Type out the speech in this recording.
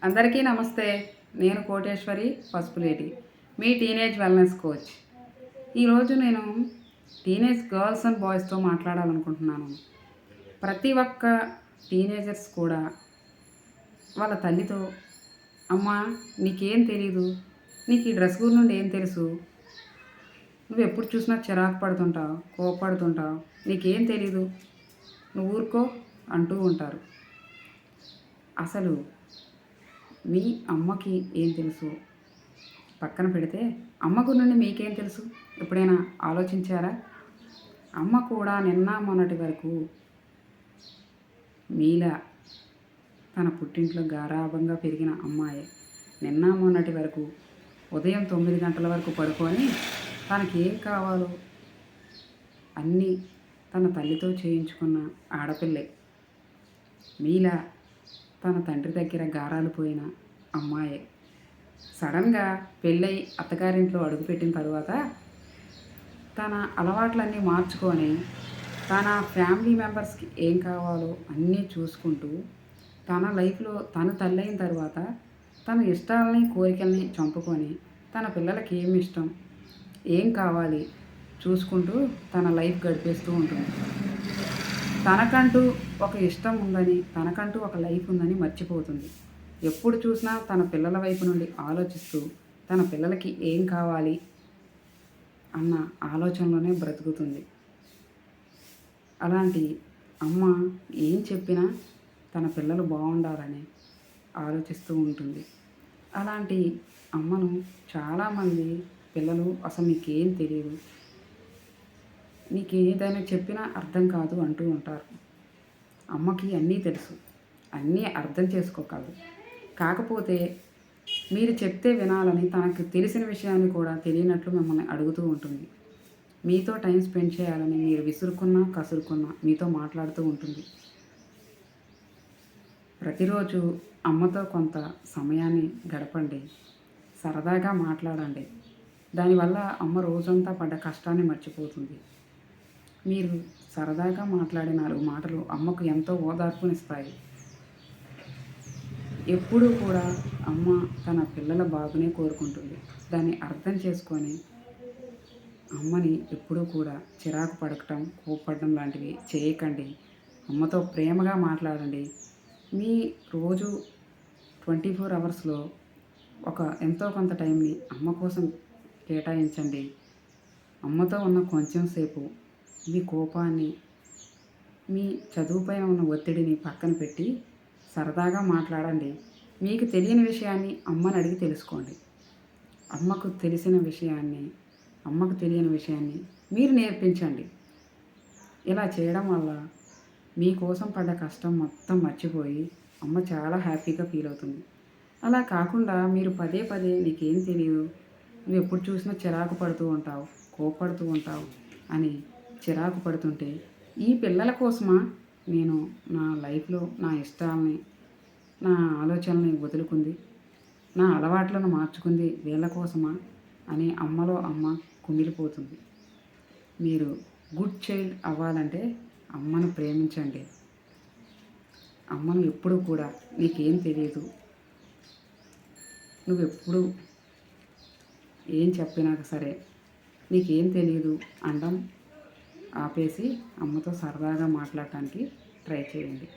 అందరికీ నమస్తే. నేను కోటేశ్వరి పసుపులేటి, మీ టీనేజ్ వెల్నెస్ కోచ్. ఈరోజు నేను టీనేజ్ గర్ల్స్ అండ్ బాయ్స్తో మాట్లాడాలనుకుంటున్నాను. ప్రతి ఒక్క టీనేజర్స్ కూడా వాళ్ళ తల్లితో, అమ్మా నీకేం తెలీదు, నీకు ఈ డ్రెస్ గురి నుండి ఏం తెలుసు, నువ్వు ఎప్పుడు చూసినా చిరాకు పడుతుంటావు, కోపడుతుంటావు, నీకేం తెలీదు, నువ్వు ఊరుకో అంటూ ఉంటారు. అసలు మీ అమ్మకి ఏం తెలుసు పక్కన పెడితే, అమ్మ నుండి మీకేం తెలుసు ఎప్పుడైనా ఆలోచించారా? అమ్మ కూడా నిన్న మొన్నటి వరకు మీలా తన పుట్టింట్లో గారాబంగా పెరిగిన అమ్మాయే. నిన్న మొన్నటి వరకు ఉదయం 9 గంటల వరకు పడుకొని తనకి ఏం కావాలో అన్నీ తన తల్లితో చేయించుకున్న ఆడపిల్లే. మీలా తన తండ్రి దగ్గర గారాలు పోయిన అమ్మాయే. సడన్గా పెళ్ళై అత్తగారింట్లో అడుగుపెట్టిన తర్వాత తన అలవాట్లన్నీ మార్చుకొని తన ఫ్యామిలీ మెంబర్స్కి ఏం కావాలో అన్నీ చూసుకుంటూ తన లైఫ్లో తను తల్లి అయిన తర్వాత తన ఇష్టాలని కోరికల్ని చంపుకొని తన పిల్లలకి ఏమి ఇష్టం, ఏం కావాలి చూసుకుంటూ తన లైఫ్ గడిపేస్తూ ఉంటుంది. తనకంటూ ఒక ఇష్టం ఉందని, తనకంటూ ఒక లైఫ్ ఉందని మర్చిపోతుంది. ఎప్పుడు చూసినా తన పిల్లల వైపు నుండి ఆలోచిస్తూ తన పిల్లలకి ఏం కావాలి అన్న ఆలోచనలోనే బ్రతుకుతుంది. అలాంటి అమ్మ ఏం చెప్పినా తన పిల్లలు బాగుండాలని ఆలోచిస్తూ ఉంటుంది. అలాంటి అమ్మను చాలామంది పిల్లలు అసలు నీకేం తెలియదు, నీకు ఏదైనా చెప్పినా అర్థం కాదు అంటూ ఉంటారు. అమ్మకి అన్నీ తెలుసు, అన్నీ అర్థం చేసుకోగలదు. కాకపోతే మీరు చెప్తే వినాలని తనకు తెలిసిన విషయాన్ని కూడా తెలియనట్లు మిమ్మల్ని అడుగుతూ ఉంటుంది. మీతో టైం స్పెండ్ చేయాలని మీరు విసురుకున్నా కసురుకున్నా మీతో మాట్లాడుతూ ఉంటుంది. ప్రతిరోజు అమ్మతో కొంత సమయాన్ని గడపండి, సరదాగా మాట్లాడండి. దానివల్ల అమ్మ రోజంతా పడ్డ కష్టాన్ని మర్చిపోతుంది. మీరు సరదాగా మాట్లాడే 4 మాటలు అమ్మకు ఎంతో ఓదార్పునిస్తాయి. ఎప్పుడూ కూడా అమ్మ తన పిల్లల బాగునే కోరుకుంటుంది. దాన్ని అర్థం చేసుకొని అమ్మని ఎప్పుడూ కూడా చిరాకు పడటం, కోప్పడడం లాంటివి చేయకండి. అమ్మతో ప్రేమగా మాట్లాడండి. మీ రోజు 24 అవర్స్లో ఎంతో కొంత టైంని అమ్మ కోసం కేటాయించండి. అమ్మతో ఉన్న కొంచెం సేపు మీ కోపాన్ని, మీ చదువుపైన ఉన్న ఒత్తిడిని పక్కన పెట్టి సరదాగా మాట్లాడండి. మీకు తెలియని విషయాన్ని అమ్మని అడిగి తెలుసుకోండి. అమ్మకు తెలియని విషయాన్ని మీరు నేర్పించండి. ఇలా చేయడం వల్ల మీకోసం పడ్డ కష్టం మొత్తం మర్చిపోయి అమ్మ చాలా హ్యాపీగా ఫీల్ అవుతుంది. అలా కాకుండా మీరు పదే పదే నీకేం తెలియదు, నువ్వు ఎప్పుడు చూసినా చిరాకు పడుతూ ఉంటావు, కోపడుతూ ఉంటావు అని చిరాకు పడుతుంటే, ఈ పిల్లల కోసమా నేను నా లైఫ్లో నా ఇష్టాలని, నా ఆలోచనల్ని వదులుకుంది, నా అలవాట్లను మార్చుకుంది వీళ్ళ కోసమా అని అమ్మలో అమ్మ కుమిలిపోతుంది. మీరు గుడ్ చైల్డ్ అవ్వాలంటే అమ్మను ప్రేమించండి. అమ్మను ఎప్పుడూ కూడా నీకేం తెలియదు, నువ్వెప్పుడు ఏం చెప్పినా సరే నీకేం తెలియదు అనడం ఆపేసి అమ్మతో సరదాగా మాట్లాడటానికి ట్రై చేయండి.